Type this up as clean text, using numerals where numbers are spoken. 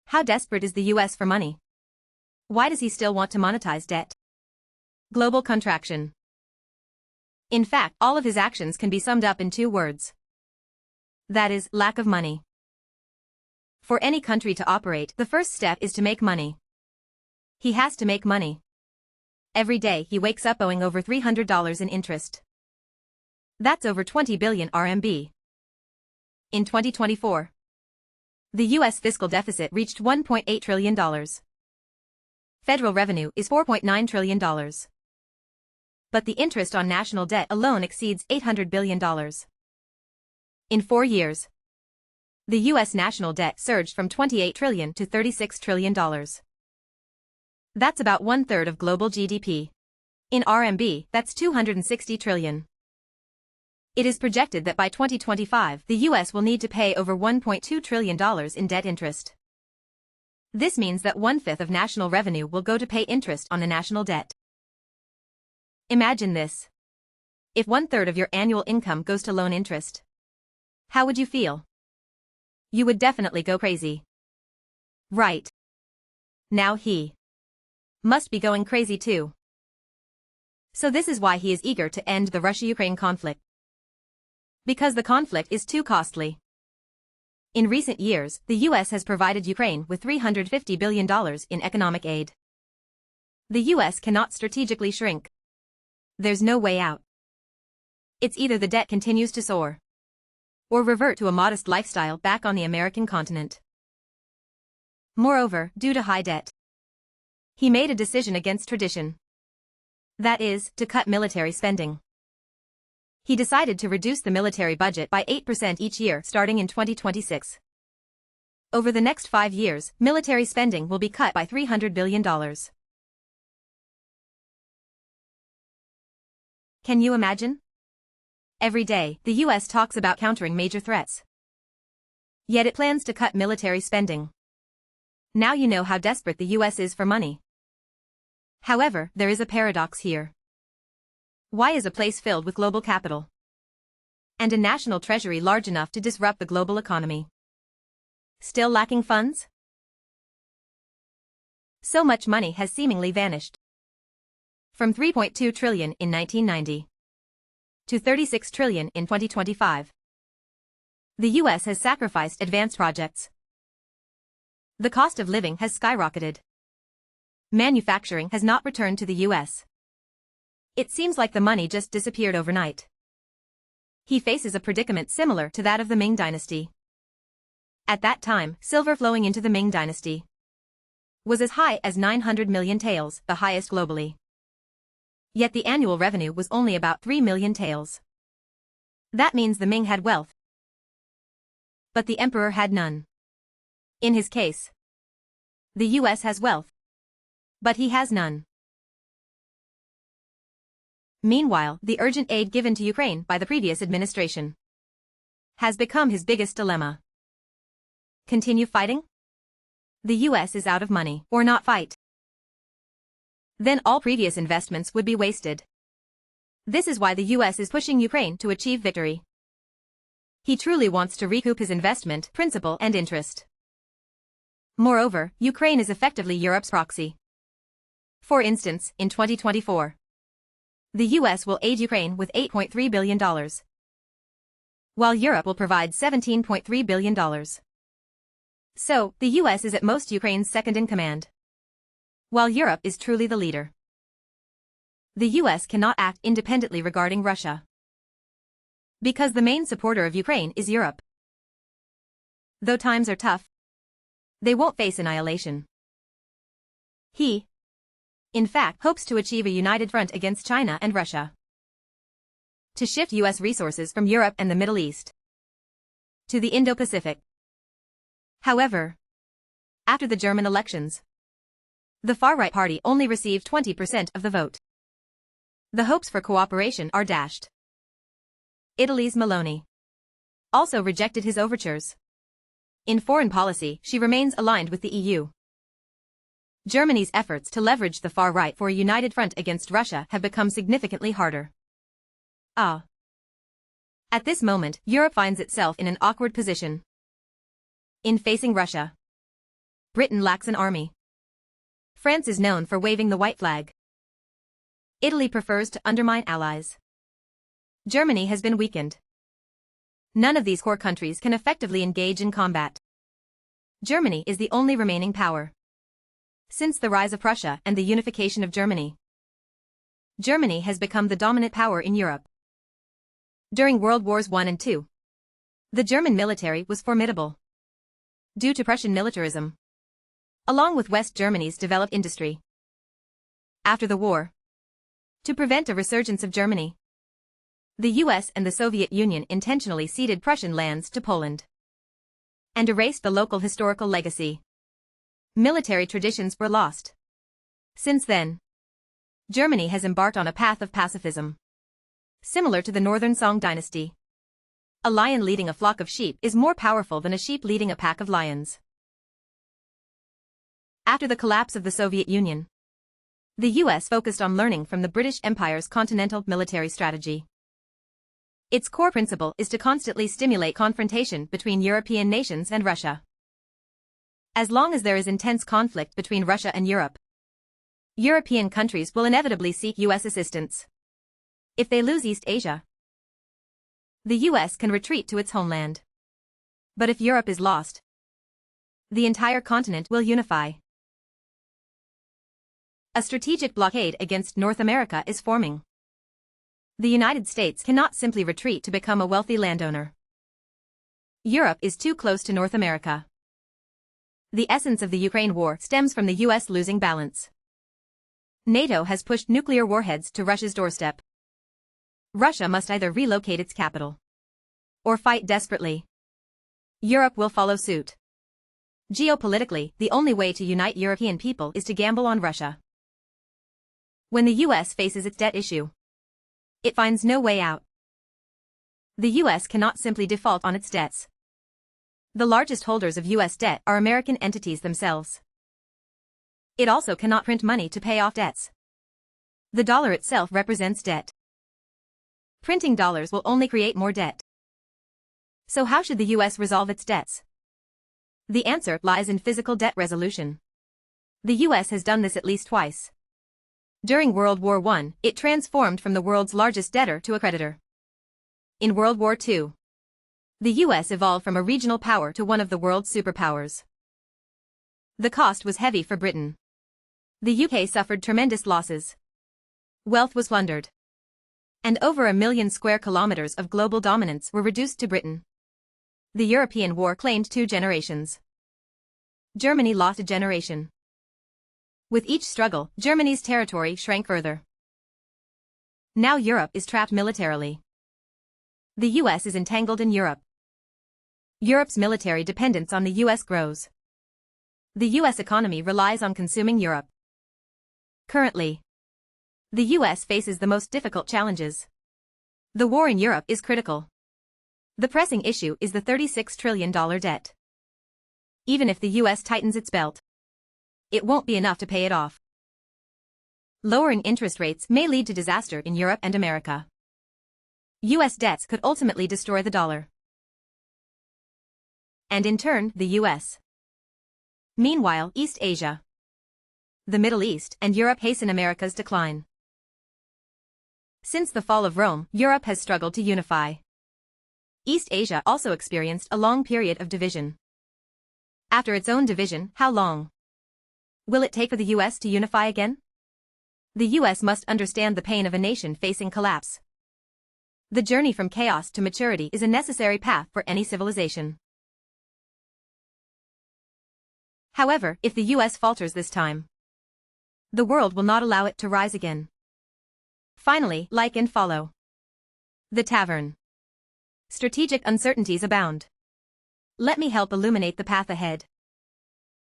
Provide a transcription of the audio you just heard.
How desperate is the US for money? Why does he still want to monetize debt? Global contraction. In fact, all of his actions can be summed up in two words. That is, lack of money. For any country to operate, the first step is to make money. He has to make money. Every day he wakes up owing over $300 in interest. That's over 20 billion RMB. In 2024, the US fiscal deficit reached $1.8 trillion. Federal revenue is $4.9 trillion. But the interest on national debt alone exceeds $800 billion. In 4 years, the US national debt surged from $28 trillion to $36 trillion. That's about 1/3 of global GDP. In RMB, that's 260 trillion. It is projected that by 2025, the US will need to pay over $1.2 trillion in debt interest. This means that 1/5 of national revenue will go to pay interest on the national debt. Imagine this. If 1/3 of your annual income goes to loan interest, how would you feel? You would definitely go crazy. Right. Now he must be going crazy too. So this is why he is eager to end the Russia-Ukraine conflict. Because the conflict is too costly. In recent years, the US has provided Ukraine with $350 billion in economic aid. The US cannot strategically shrink. There's no way out. It's either the debt continues to soar, or revert to a modest lifestyle back on the American continent. Moreover, due to high debt, he made a decision against tradition. That is, to cut military spending. He decided to reduce the military budget by 8% each year starting in 2026. Over the next 5 years, military spending will be cut by $300 billion. Can you imagine? Every day, the US talks about countering major threats. Yet it plans to cut military spending. Now you know how desperate the US is for money. However, there is a paradox here. Why is a place filled with global capital and a national treasury large enough to disrupt the global economy still lacking funds? So much money has seemingly vanished. From 3.2 trillion in 1990 to 36 trillion in 2025. The US has sacrificed advanced projects. The cost of living has skyrocketed. Manufacturing has not returned to the US. It seems like the money just disappeared overnight. He faces a predicament similar to that of the Ming Dynasty. At that time, silver flowing into the Ming Dynasty was as high as 900 million taels, the highest globally. Yet the annual revenue was only about 3 million taels. That means the Ming had wealth, but the emperor had none. In his case, the US has wealth, but he has none. Meanwhile, the urgent aid given to Ukraine by the previous administration has become his biggest dilemma. Continue fighting? The US is out of money, or not fight. Then all previous investments would be wasted. This is why the US is pushing Ukraine to achieve victory. He truly wants to recoup his investment, principal and interest. Moreover, Ukraine is effectively Europe's proxy. For instance, in 2024, the US will aid Ukraine with $8.3 billion, while Europe will provide $17.3 billion. So, the US is at most Ukraine's second in command, while Europe is truly the leader. The US cannot act independently regarding Russia, because the main supporter of Ukraine is Europe. Though times are tough, they won't face annihilation. He, in fact, hopes to achieve a united front against China and Russia, to shift US resources from Europe and the Middle East to the Indo-Pacific. However, after the German elections, the far-right party only received 20% of the vote. The hopes for cooperation are dashed. Italy's Meloni also rejected his overtures. In foreign policy, she remains aligned with the EU. Germany's efforts to leverage the far right for a united front against Russia have become significantly harder. At this moment, Europe finds itself in an awkward position in facing Russia. Britain lacks an army. France is known for waving the white flag. Italy prefers to undermine allies. Germany has been weakened. None of these core countries can effectively engage in combat. Germany is the only remaining power. Since the rise of Prussia and the unification of Germany, Germany has become the dominant power in Europe. During World Wars I and II, the German military was formidable due to Prussian militarism, along with West Germany's developed industry. After the war, to prevent a resurgence of Germany, the US and the Soviet Union intentionally ceded Prussian lands to Poland and erased the local historical legacy. Military traditions were lost. Since then, Germany has embarked on a path of pacifism, similar to the Northern Song dynasty. A lion leading a flock of sheep is more powerful than a sheep leading a pack of lions. After the collapse of the Soviet Union, the US focused on learning from the British Empire's continental military strategy. Its core principle is to constantly stimulate confrontation between European nations and Russia. As long as there is intense conflict between Russia and Europe, European countries will inevitably seek US assistance. If they lose East Asia, the US can retreat to its homeland. But if Europe is lost, the entire continent will unify. A strategic blockade against North America is forming. The United States cannot simply retreat to become a wealthy landowner. Europe is too close to North America. The essence of the Ukraine war stems from the US losing balance. NATO has pushed nuclear warheads to Russia's doorstep. Russia must either relocate its capital or fight desperately. Europe will follow suit. Geopolitically, the only way to unite European people is to gamble on Russia. When the US faces its debt issue, it finds no way out. The US cannot simply default on its debts. The largest holders of US debt are American entities themselves. It also cannot print money to pay off debts. The dollar itself represents debt. Printing dollars will only create more debt. So how should the US resolve its debts? The answer lies in physical debt resolution. The US has done this at least twice. During World War I, it transformed from the world's largest debtor to a creditor. In World War II, the US evolved from a regional power to one of the world's superpowers. The cost was heavy for Britain. The UK suffered tremendous losses. Wealth was plundered. And over 1 million square kilometers of global dominance were reduced to Britain. The European war claimed 2 generations. Germany lost a generation. With each struggle, Germany's territory shrank further. Now Europe is trapped militarily. The US is entangled in Europe. Europe's military dependence on the US grows. The US economy relies on consuming Europe. Currently, the US faces the most difficult challenges. The war in Europe is critical. The pressing issue is the $36 trillion debt. Even if the US tightens its belt, it won't be enough to pay it off. Lowering interest rates may lead to disaster in Europe and America. US debts could ultimately destroy the dollar. And in turn, the US. Meanwhile, East Asia, the Middle East, and Europe hasten America's decline. Since the fall of Rome, Europe has struggled to unify. East Asia also experienced a long period of division. After its own division, how long will it take for the US to unify again? The US must understand the pain of a nation facing collapse. The journey from chaos to maturity is a necessary path for any civilization. However, if the US falters this time, the world will not allow it to rise again. Finally, like and follow. The Tavern. Strategic uncertainties abound. Let me help illuminate the path ahead.